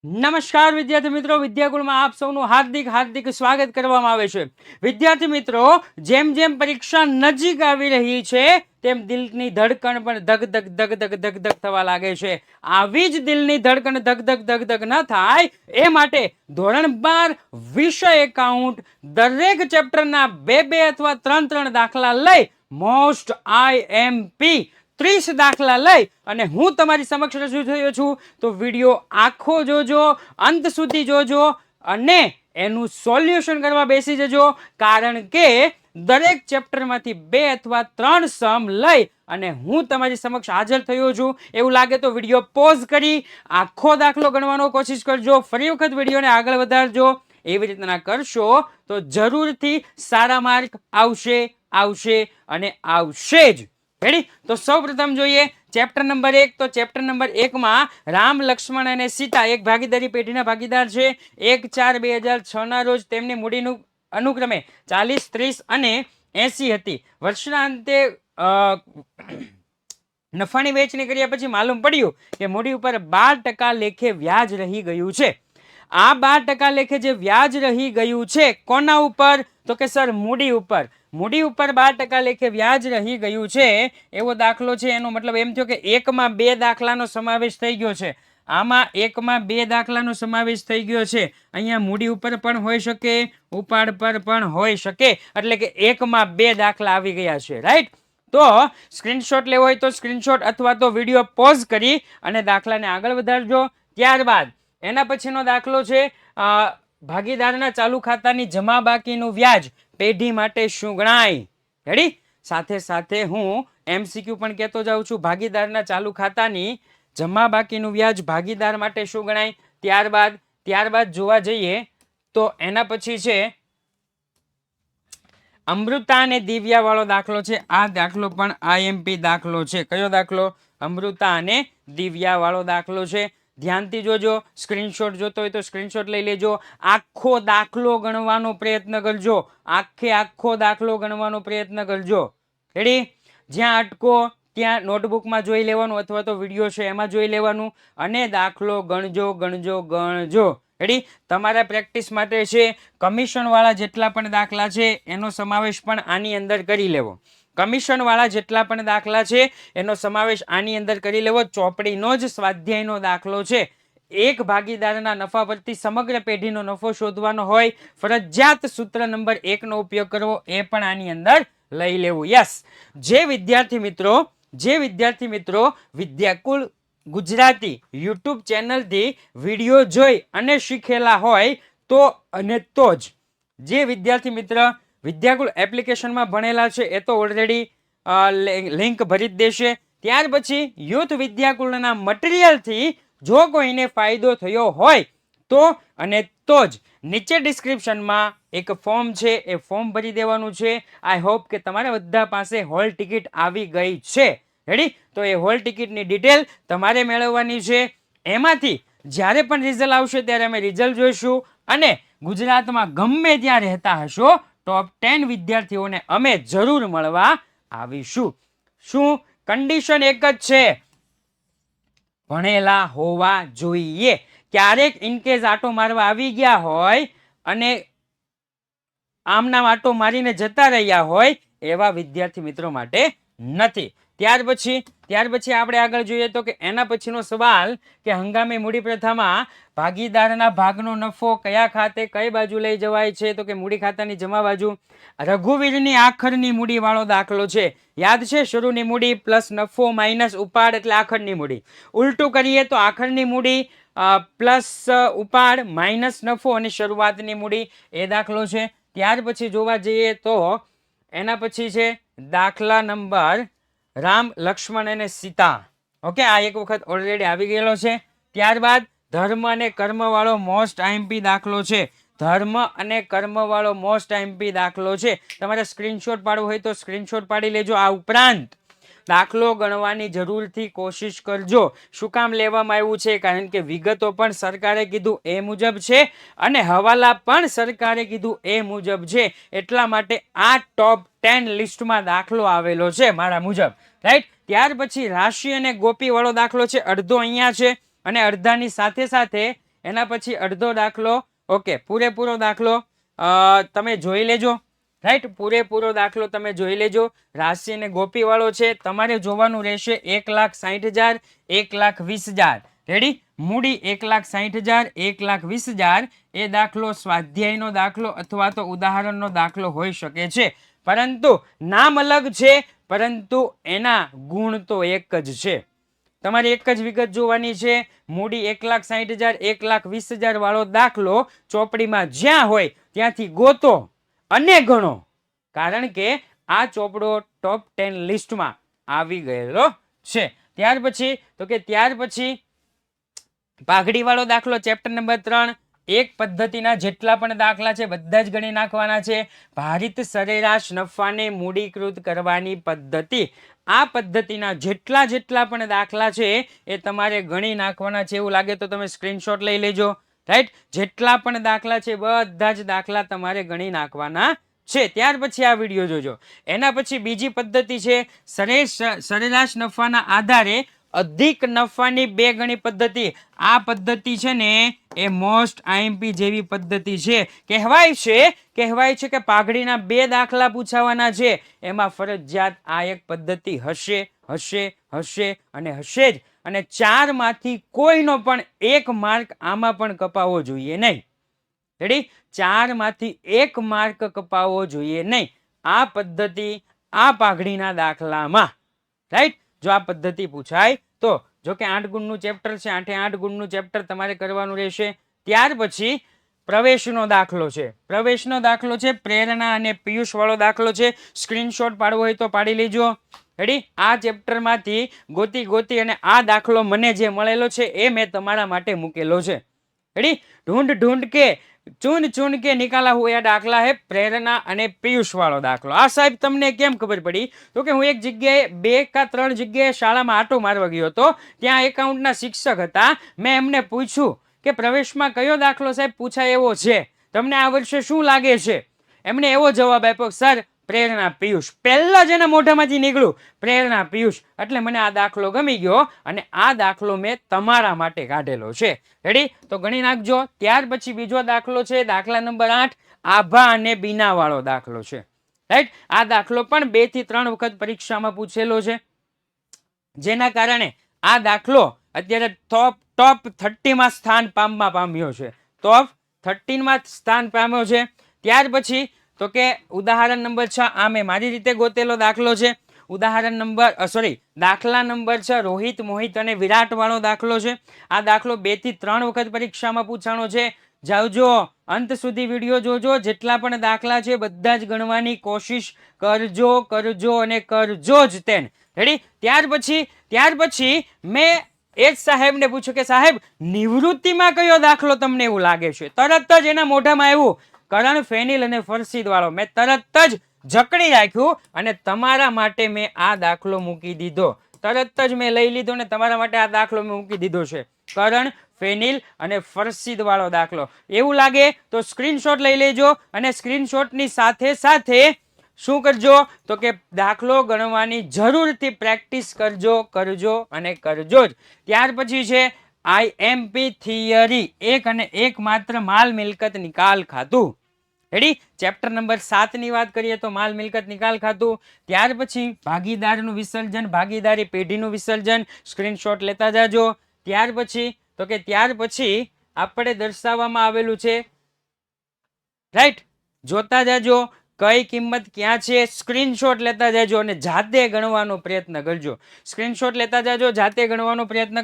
નમસ્કાર વિદ્યાર્થી મિત્રો, વિદ્યાકુળમાં આપ સૌનું હાર્દિક હાર્દિક સ્વાગત કરવામાં આવે છે. વિદ્યાર્થી મિત્રો, જેમ જેમ પરીક્ષા નજીક આવી રહી છે તેમ દિલની ધડકણ પણ ધક ધક ધક ધક ધક ધક થવા લાગે છે. આવી જ દિલની ધડકણ ધક ધક ધક ધક ન થાય એ માટે ધોરણ 12 વિષય એકાઉન્ટ દરેક ચેપ્ટરના બે અથવા ત્રણ દાખલા લઈ મોસ્ટ IMP 30 દાખલા લઈ અને હું તમારી સમક્ષ રજૂ થયો છું. તો વિડીયો આખો જોજો, અંત સુધી જોજો અને એનું સોલ્યુશન કરવા બેસી જજો, કારણ કે દરેક ચેપ્ટરમાંથી 2 અથવા 3 સમ લઈ અને હું તમારી સમક્ષ હાજર થયો છું. એવું લાગે તો વિડીયો પોઝ કરી આખો દાખલો ગણવાનો કોશિશ કરજો. ફરી વખત વિડીયોને આગળ વધારજો. એવી રીતના કરશો તો જરૂરથી સારા માર્ક આવશે અને આવશે જ. રેડી? તો સૌપ્રથમ જોઈએ ચેપ્ટર નંબર 1. તો ચેપ્ટર નંબર 1 માં રામ, લક્ષ્મણ અને સીતા એક ભાગીદારી પેઢીના ભાગીદાર છે. 1/4/2006 ના રોજ તેમની મૂડીનું અનુક્રમે 40, 30 અને 80 હતી. વર્ષના અંતે નફાની વેચણી કર્યા પછી માલુમ પડ્યું કે મૂડી ઉપર 12% લેખે વ્યાજ રહી ગયું છે. આ 12% લેખે જે વ્યાજ રહી ગયું છે કોના ઉપર? તો કે સર મૂડી ઉપર. મૂડી ઉપર 12% લેખે વ્યાજ રહી ગયું છે એવો દાખલો છે. એનો મતલબ એમ થયો કે 1 માં 2 દાખલાનો સમાવેશ થઈ ગયો છે. આમાં 1 માં 2 દાખલાનો સમાવેશ થઈ ગયો છે. અહીંયા મૂડી ઉપર પણ હોઈ શકે, ઉપાડ પર પણ હોઈ શકે, એટલે કે 1 માં 2 દાખલા આવી ગયા છે. રાઈટ? તો સ્ક્રીનશોટ લેવો હોય તો સ્ક્રીનશોટ અથવા તો વિડીયો પોઝ કરી અને દાખલાને આગળ વધારજો. ત્યારબાદ એના પછીનો દાખલો છે ભાગીદારના ચાલુ ખાતાની જમા બાકીનું વ્યાજ પેઢી માટે શું ગણાય? રેડી? સાથે સાથે હું MCQ પણ કહેતો જાઉં છું. ભાગીદારના ચાલુ ખાતાની જમા બાકીનું વ્યાજ ભાગીદાર માટે શું ગણાય? ત્યારબાદ જોવા જઈએ તો એના પછી છે અમૃતા અને દિવ્યા વાળો દાખલો છે. આ દાખલો પણ IMP દાખલો છે. કયો દાખલો? અમૃતા અને દિવ્યા વાળો દાખલો છે. ધ્યાનથી જોજો. સ્ક્રીનશોટ જોતો હોય તો સ્ક્રીનશોટ લઈ લેજો. આખો દાખલો ગણવાનો પ્રયત્ન કરજો. આખો દાખલો ગણવાનો પ્રયત્ન કરજો. રેડી? જ્યાં અટકો ત્યાં નોટબુકમાં જોઈ લેવાનું અથવા તો વિડીયો છે એમાં જોઈ લેવાનું અને દાખલો ગણજો. રેડી? તમારા પ્રેક્ટિસ માટે છે કમિશન વાળા જેટલા પણ દાખલા છે એનો સમાવેશ પણ આની અંદર કરી લેવો. કમિશન વાળા જેટલા પણ દાખલા છે એનો સમાવેશ આની અંદર કરી લેવો. ચોપડીનો જ સ્વાધ્યાયનો દાખલો છે. એક ભાગીદારના નફા પરથી સમગ્ર પેઢીનો નફો શોધવાનો હોય, ફરજિયાત સૂત્ર નંબર 1 નો ઉપયોગ કરવો, એ પણ આની અંદર લઈ લેવું. યસ, જે વિદ્યાર્થી મિત્રો વિદ્યાકુળ ગુજરાતી યુટ્યુબ ચેનલથી વિડીયો જોઈ અને શીખેલા હોય તો જ, જે વિદ્યાર્થી મિત્ર વિદ્યાકુળ એપ્લિકેશનમાં ભણેલા છે એ તો ઓલરેડી લિંક ભરી જ દેશે. ત્યાર પછી યુથ વિદ્યાકુળના મટીરિયલથી જો કોઈને ફાયદો થયો હોય તો જ નીચે ડિસ્ક્રિપ્શનમાં એક ફોર્મ છે, એ ફોર્મ ભરી દેવાનું છે. આઈ હોપ કે તમારા બધા પાસે હોલ ટિકિટ આવી ગઈ છે. રેડી? તો એ હોલ ટિકિટની ડિટેલ તમારે મેળવવાની છે. એમાંથી જ્યારે પણ રિઝલ્ટ આવશે ત્યારે અમે રિઝલ્ટ જોઈશું અને ગુજરાતમાં ગમે ત્યાં રહેતા હશો ટોપ 10 વિદ્યાર્થીઓને અમે જરૂર મળવા આવીશું. શું? કન્ડિશન એક જ છે, ભણેલા હોવા જોઈએ. ક્યારેક ઇનકેસ આટો મારવા આવી ગયા હોય અને આમના આટો મારીને જતા રહ્યા હોય એવા વિદ્યાર્થી મિત્રો માટે નથી. ત્યાર પછી આપણે આગળ જોઈએ તો કે એના પછીનો સવાલ કે હંગામી મૂડી પ્રથામાં ભાગીદારના ભાગનો નફો કયા ખાતે કઈ બાજુ લઈ જવાય છે? તો કે મૂડી ખાતાની જમા બાજુ. રઘુવીરની આખરની મૂડી વાળો દાખલો છે. યાદ છે? શરૂની મૂડી પ્લસ નફો માઇનસ ઉપાડ એટલે આખરની મૂડી. ઉલટું કરીએ તો આખરની મૂડી પ્લસ ઉપાડ માઇનસ નફો અને શરૂઆતની મૂડી, એ દાખલો છે. ત્યાર પછી જોવા જઈએ તો એના પછી છે દાખલા નંબર રામ, લક્ષ્મણ અને સીતા. ઓકે, આ એક વખત ઓલરેડી આવી ગયેલો છે. ત્યારબાદ ધર્મ અને કર્મ વાળો મોસ્ટ IMP દાખલો છે. ધર્મ અને કર્મ વાળો મોસ્ટ IMP દાખલો છે. તમારે સ્ક્રીનશોટ પાડવો હોય તો સ્ક્રીનશોટ પાડી લેજો. આ ઉપરાંત દાખલો ગણવાની જરૂરથી કોશિશ કરજો. શું કામ લેવામાં આવ્યું છે? કારણ કે વિગતો પણ સરકારે કીધું એ મુજબ છે અને હવાલા પણ સરકારે કીધું એ મુજબ છે. એટલા માટે આ ટોપ 10 લિસ્ટમાં દાખલો આવેલો છે મારા મુજબ. રાઈટ? ત્યાર પછી રાશિ અને ગોપી વાળો દાખલો છે. અડધો અહીંયા છે અને અડધાની સાથે એના પછી અડધો દાખલો ઓકે પૂરેપૂરો દાખલો તમે જોઈ લેજો રાઈટ પૂરેપૂરો દાખલો તમે જોઈ લેજો રાશિ અને ગોપી વાળો છે તમારે જોવાનું રહેશે 1,60,000 1,20,000 રેડી મૂડી 1,60,000 1,20,000 એ દાખલો સ્વાધ્યાયનો દાખલો અથવા તો ઉદાહરણનો દાખલો હોઈ શકે છે પરંતુ નામ અલગ છે પરંતુ એના ગુણ તો એક જ છે તમારે એક જ વિગત જોવાની છે મૂડી 1,60,000 1,20,000 વાળો દાખલો ચોપડીમાં જ્યાં હોય ત્યાંથી ગોતો અને ગણો કારણ કે આ ચોપડો ટોપ 10 લિસ્ટમાં આવી ગયેલો છે ત્યાર પછી પાઘડી વાળો દાખલો ચેપ્ટર નંબર 3 એક પદ્ધતિના જેટલા પણ દાખલા છે બધા જ ગણી નાખવાના છે ભારિત સરેરાશ નફાને મૂડીકૃત કરવાની પદ્ધતિ આ પદ્ધતિના જેટલા પણ દાખલા છે એ તમારે ગણી નાખવાના છે એવું લાગે તો તમે સ્ક્રીનશોટ લઈ લેજો રાઈટ જેટલા પણ દાખલા છે બધા જ દાખલા તમારે ગણી નાખવાના છે ત્યાર પછી આ વિડીયો જોજો એના પછી બીજી પદ્ધતિ છે સરેરાશ નફાના આધારે અધિક નફાની બે ગણી પદ્ધતિ આ પદ્ધતિ છે ને એ મોસ્ટ આઈએમપી જેવી પદ્ધતિ છે કહેવાય છે કે પાઘડીના બે દાખલા પૂછાવાના છે એમાં ફરજિયાત આ એક પદ્ધતિ હશે જ અને 4 માંથી કોઈનો પણ એક માર્ક આમાં પણ કપાવવો જોઈએ નહીં રેડી 4 માંથી એક માર્ક કપાવવો જોઈએ નહીં આ પદ્ધતિ આ પાઘડીના દાખલામાં રાઈટ જો આ પદ્ધતિ પૂછાય તો જો કે 8 ગુણનું ચેપ્ટર છે 8 ગુણનું ચેપ્ટર તમારે કરવાનું રહેશે ત્યાર પછી પ્રવેશનો દાખલો છે પ્રેરણા અને પિયુષ વાળો દાખલો છે સ્ક્રીનશોટ પાડવો હોય તો પાડી લેજો રેડી આ ચેપ્ટરમાંથી ગોતી અને આ દાખલો મને જે મળેલો છે એ મેં તમારા માટે મૂકેલો છે રેડી ઢૂંઢ કે चुन के निकाला हुआ दाखला है प्रेरणा અને પિયુષ વાળો દાખલો આ સાહેબ તમને કેમ ખબર પડી તો કે હું એક જગ્યાએ 2 કે 3 જગ્યાએ શાળામાં આટો મારવા ગયો હતો ત્યાં એકાઉન્ટના શિક્ષક હતા મેં એમને પૂછ્યું કે પ્રવેશમાં કયો દાખલો સાહેબ પૂછાય એવો છે તમને આ વર્ષે શું લાગે છે એમણે એવો જવાબ આપ્યો સર પ્રેરણા પિયુષ પહેલા જ એના મોઢામાંથી નીકળ્યું પ્રેરણા પિયુષ એટલે મને આ દાખલો ગમી ગયો અને આ દાખલો મેં તમારા માટે કાઢેલો છે રેડી તો ગણી નાખજો ત્યાર પછી બીજો દાખલો છે દાખલા નંબર 8 આભા અને બીના વાળો દાખલો છે રાઈટ આ દાખલો પણ 2 થી 3 વખત પરીક્ષામાં પૂછેલો છે જેના કારણે આ દાખલો અત્યારે ટોપ 30 માં સ્થાન પામ્યો છે ટોપ 13 માં સ્થાન પામ્યો છે ત્યાર પછી તો કે ઉદાહરણ નંબર 6 આ મેં મારી રીતે ગોતેલો દાખલો છે દાખલા નંબર 6 રોહિત મોહિત અને વિરાટ વાળો દાખલો છે આ દાખલો 2 થી 3 વખત પરીક્ષામાં પૂછાણો છે જાવજો અંત સુધી વિડીયો જોજો જેટલા પણ દાખલા છે બધા જ ગણવાની કોશિશ કરજો અને કરજો જ તેન રેડી ત્યાર પછી મેં એક સાહેબને પૂછ્યું કે સાહેબ નિવૃત્તિમાં કયો દાખલો તમને એવું લાગે છે તરત જ એના મોઢામાં આવ્યું કરણ ફેનિલ અને ફરસીદ વાળો મેં તરત જ જકડી રાખ્યું અને તમારા માટે મેં આ દાખલો મૂકી દીધો તરત જ મેં લઈ લીધો ને તમારા માટે આ દાખલો મેં મૂકી દીધો છે કરણ ફેનિલ અને ફરસીદ વાળો દાખલો એવું લાગે તો સ્ક્રીનશોટ લઈ લેજો અને સ્ક્રીનશોટની સાથે શું કરજો તો કે દાખલો ગણવાની જરૂરથી પ્રેક્ટિસ કરજો જ ત્યાર પછી છે આઈએમપી થિયરી એક અને એક માત્ર માલ મિલકત નિકાલ ખાતું રેડી ચેપ્ટર નંબર 7 ની વાત કરીએ તો માલ મિલકત નિકાલ ખાતું ત્યાર પછી ભાગીદારનું વિસર્જન ભાગીદારી પેઢીનું વિસર્જન સ્ક્રીનશોટ લેતા જાજો ત્યાર પછી આપણે દર્શાવવામાં આવેલું છે રાઈટ જોતા જાજો કઈ કિંમત ક્યાં છે સ્ક્રીનશોટ લેતા જાજો અને જાતે ગણવાનો પ્રયત્ન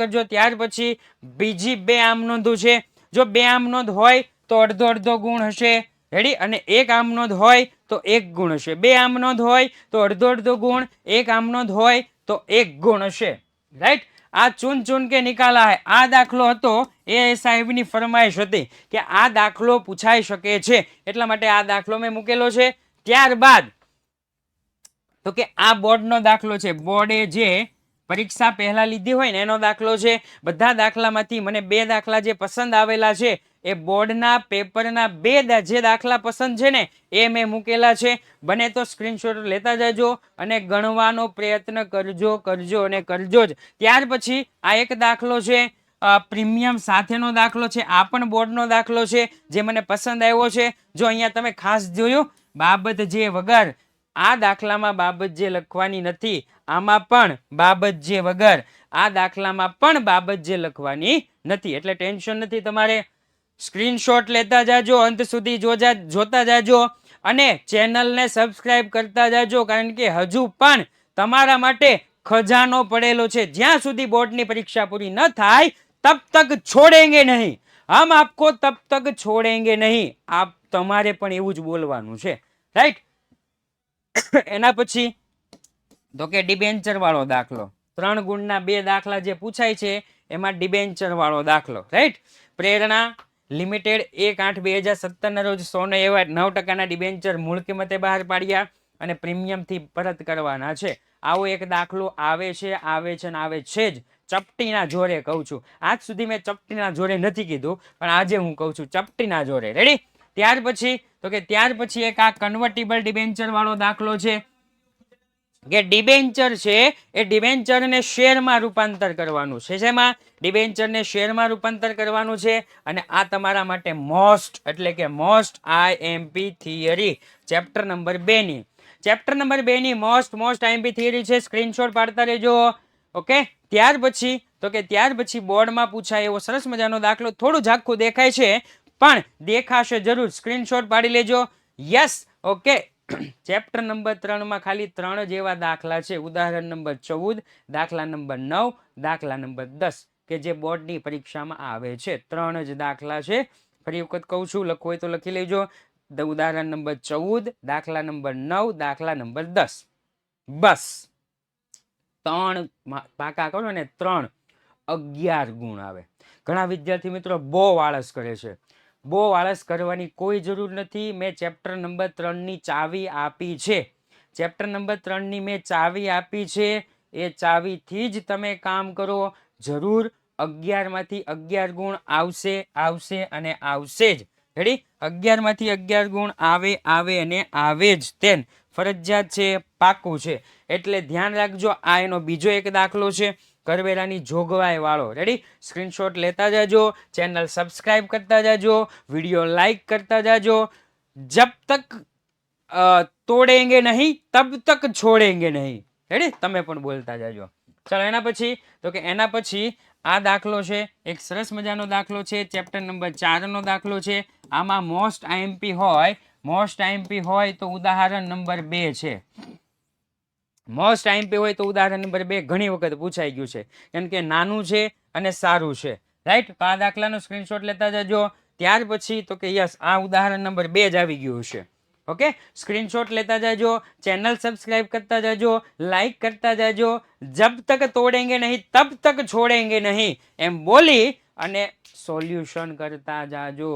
કરજો ત્યાર પછી બીજી 2 આમ નોંધો છે જો 2 આમ નોંધ હોય તો અડધો ગુણ હશે રેડી અને 1 આમ નોંધ હોય તો 1 ગુણ હશે 2 આમ નોંધ હોય તો અડધો ગુણ 1 આમ નોંધ હોય તો 1 ગુણ હશે રાઈટ આ ચૂન કે નિકાલા હે આ દાખલો હતો એ સાહેબની ફરમાઈશ હતી કે આ દાખલો પૂછાઈ શકે છે એટલા માટે આ દાખલો મેં મૂકેલો છે ત્યારબાદ તો કે આ બોર્ડનો દાખલો છે બોર્ડે જે પરીક્ષા પહેલા લીધી હોય ને એનો દાખલો છે બધા દાખલામાંથી મને 2 દાખલા જે પસંદ આવેલા છે એ બોર્ડના પેપરના 2 જે દાખલા પસંદ છે ને એ મેં મૂકેલા છે બને તો સ્ક્રીનશોટ લેતા જજો અને ગણવાનો પ્રયત્ન કરજો જ ત્યાર પછી આ એક દાખલો છે પ્રીમિયમ સાથેનો દાખલો છે. આ પણ બોર્ડનો દાખલો છે જે મને પસંદ આવ્યો છે. જો અહીંયા તમે ખાસ જોયું, બાબત જે વગર, આ દાખલામાં બાબત જે લખવાની નથી, આમાં પણ બાબત જે વગર, આ દાખલામાં પણ બાબત જે લખવાની નથી. એટલે ટેન્શન નથી તમારે. સ્ક્રીનશોટ લેતા જાજો, અંત સુધી જોતા જાજો અને ચેનલને સબસ્ક્રાઇબ કરતા જાજો, કારણ કે હજુ પણ તમારા માટે ખજાનો પડેલો છે. જ્યાં સુધી બોર્ડની પરીક્ષા પૂરી ન થાય તબ તક છોડેંગે નહીં, હમ આપકો તબ તક છોડેંગે નહીં. આપ તમારે પણ એવું જ બોલવાનું છે, રાઈટ. એના પછી તો કે ડિબેન્ચર વાળો દાખલો, 3 ગુણના 2 દાખલા જે પૂછાય છે એમાં ડિબેન્ચર વાળો દાખલો, રાઈટ. પ્રેરણા લિમિટેડ 1/8/2017 ના રોજ 109% ડિબેન્ચર મૂળ કિંમતે બહાર પાડ્યા અને પ્રીમિયમથી પરત કરવાના છે. આવો એક દાખલો આવે છે ને આવે છે જ. ચપટીના જોરે કહું છું. આજ સુધી મેં ચપટીના જોરે નથી કીધું, પણ આજે હું કહું છું ચપટીના જોરે. રેડી? ત્યાર પછી એક આ કન્વર્ટિબલ ડિબેન્ચર વાળો દાખલો છે કે ડિબેન્ચર છે એ ડિબેન્ચરને શેરમાં રૂપાંતર કરવાનું છે. શેમાં? ડિબેન્ચરને શેરમાં રૂપાંતર કરવાનું છે. અને આ તમારા માટે મોસ્ટ એટલે કે most IMP theory chapter number 2 ની મોસ્ટ આઈએમપી થિયરી છે. સ્ક્રીનશોટ પાડતા રહેજો. ઓકે. ત્યાર પછી બોર્ડમાં પૂછાય એવો સરસ મજાનો દાખલો, થોડું ઝાખું દેખાય છે પણ દેખાશે જરૂર. સ્ક્રીનશોટ પાડી લેજો. યસ. ઓકે. ચેપ્ટર નંબર 3 માં ખાલી 3 જ એવા દાખલા છે. ઉદાહરણ નંબર 14, દાખલા નંબર 9, દાખલા નંબર 10 કે જે બોર્ડની પરીક્ષામાં આવે છે. 3 જ દાખલા છે. ફરી વખત કહું છું, લખવું હોય તો લખી લેજો. ઉદાહરણ નંબર 14, દાખલા નંબર 9, દાખલા નંબર 10. બસ 3 પાકા કરો ને 3, 11 ગુણ આવે. ઘણા વિદ્યાર્થી મિત્રો બહુ આળસ કરે છે. બહુ આળસ કરવાની કોઈ જરૂર નથી. મેં ચેપ્ટર નંબર 3 ની ચાવી આપી છે. ચેપ્ટર નંબર 3 ની મેં ચાવી આપી છે. એ ચાવીથી જ તમે કામ કરો. જરૂર 11 માંથી 11 ગુણ આવશે અને આવશે જ. રેડી? 11 માંથી 11 ગુણ આવે અને આવે જ. તેન ફરજિયાત છે, પાકું છે. એટલે ધ્યાન રાખજો. આ એનો બીજો એક દાખલો છે, કરવેરાની જોગવાઈ વાળો. રેડી? સ્ક્રીનશોટ લેતા જાજો, ચેનલ સબસ્ક્રાઇબ કરતા જાજો, વિડીયો લાઈક કરતા જાજો. જબ તક તોડેંગે નહીં તબ તક છોડેંગે નહીં. રેડી? તમે પણ બોલતા જાજો. ચાલો એના પછી આ દાખલો છે, એક સરસ મજાનો દાખલો છે. ચેપ્ટર નંબર 4 નો દાખલો છે. આમાં મોસ્ટ આઈએમપી હોય તો ઉદાહરણ નંબર 2 છે. મોસ્ટ આઈએમપી હોય તો ઉદાહરણ નંબર 2 ઘણી વખત પૂછાઈ ગયું છે, કેમ કે નાનું છે અને સારું છે. રાઈટ? તો આ દાખલાનો સ્ક્રીનશોટ લેતા જજો. ત્યાર પછી તો કે યસ, આ ઉદાહરણ નંબર 2 જ આવી ગયું છે. ઓકે. સ્ક્રીનશોટ લેતા જાજો, ચેનલ સબસ્ક્રાઇબ કરતા જાજો, લાઈક કરતા જાજો. જબ તક તોડેંગે નહીં તબ તક છોડેંગે નહીં એમ બોલી અને સોલ્યુશન કરતા જાજો.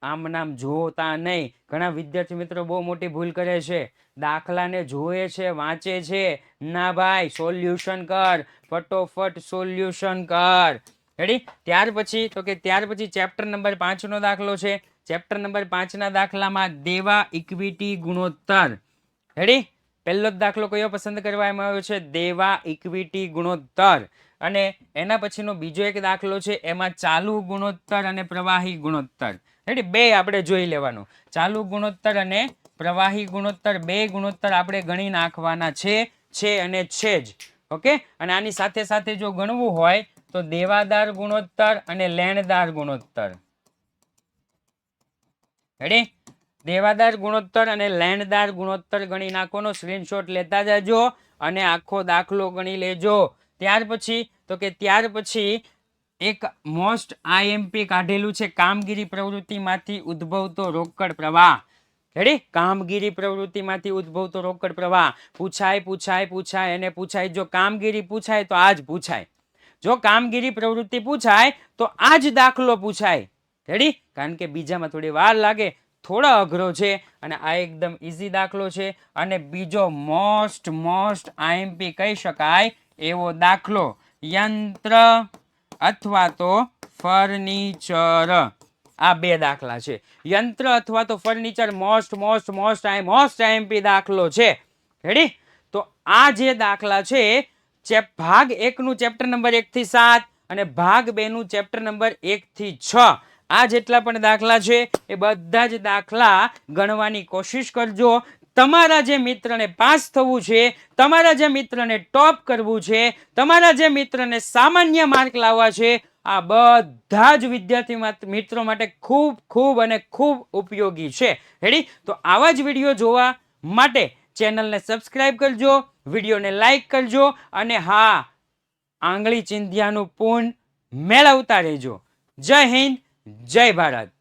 આમ નામ જોતા નહીં. ઘણા વિદ્યાર્થી મિત્રો બહુ મોટી ભૂલ કરે છે. દાખલાને જોવે છે, વાંચે છે. ના ભાઈ, સોલ્યુશન કર, ફટોફટ સોલ્યુશન કર. રેડી? ત્યાર પછી ચેપ્ટર નંબર 5 નો દાખલો છે. ચેપ્ટર નંબર 5 ના દાખલામાં દેવા ઇક્વિટી ગુણોત્તર. રેડી? પહેલો જ દાખલો કયો પસંદ કરવામાં આવ્યો છે? દેવા ઇક્વિટી ગુણોત્તર. અને એના પછીનો બીજો એક દાખલો છે, એમાં ચાલુ ગુણોત્તર અને પ્રવાહી ગુણોત્તર. રેડી? બે આપણે જોઈ લેવાનું. ચાલુ ગુણોત્તર અને પ્રવાહી ગુણોત્તર, બે ગુણોત્તર આપણે ગણી નાખવાના છે અને છે જ. ઓકે. અને આની સાથે સાથે જો ગણવું હોય તો દેવાદાર ગુણોત્તર અને લેણદાર ગુણોત્તર. રેડી? દેવાદાર ગુણોત્તર અને લેણદાર ગુણોત્તર ગણી નાખવાનો. સ્ક્રીનશોટ લેતા જાજો અને આખો દાખલો ગણી લેજો. ત્યાર પછી એક મોસ્ટ આઈએમપી કાઢેલું છે, કામગીરી પ્રવૃત્તિમાંથી ઉદ્ભવતો રોકડ પ્રવાહ. રેડી? કામગીરી પ્રવૃત્તિમાંથી ઉદ્ભવતો રોકડ પ્રવાહ પૂછાય અને પૂછાય. જો કામગીરી પૂછાય તો આ જ પૂછાય. જો કામગીરી પ્રવૃત્તિ પૂછાય તો આ જ દાખલો પૂછાય. રેડી? કારણ કે બીજામાં થોડી વાર લાગે, થોડો અઘરો છે, અને આ એકદમ ઈઝી દાખલો છે. અને બીજો મોસ્ટ આઈએમપી કહી શકાય એવો દાખલો, યંત્ર અથવા તો ફર્નિચર. આ બે દાખલા છે. યંત્ર અથવા તો ફર્નિચર મોસ્ટ આઈએમપી દાખલો છે. રેડી? તો આ જે દાખલા છે, ભાગ 1 નું ચેપ્ટર નંબર 1 થી 7 અને ભાગ 2 નું ચેપ્ટર નંબર 1 થી 6 આ જેટલા પણ દાખલા છે એ બધા જ દાખલા ગણવાની કોશિશ કરજો. તમારા જે મિત્રને પાસ થવું છે, તમારા જે મિત્રને ટોપ કરવું છે, તમારા જે મિત્રને સામાન્ય માર્ક લાવવા છે, આ બધા જ વિદ્યાર્થી મિત્રો માટે ખૂબ ખૂબ અને ખૂબ ઉપયોગી છે. રેડી? તો આવા જ વિડીયો જોવા માટે ચેનલને સબસ્ક્રાઇબ કરજો, વિડીયોને લાઈક કરજો અને હા, આંગળી ચિંધ્યાનું પૂન મેળવતા રહેજો. જય હિન્દ, જય ભારત.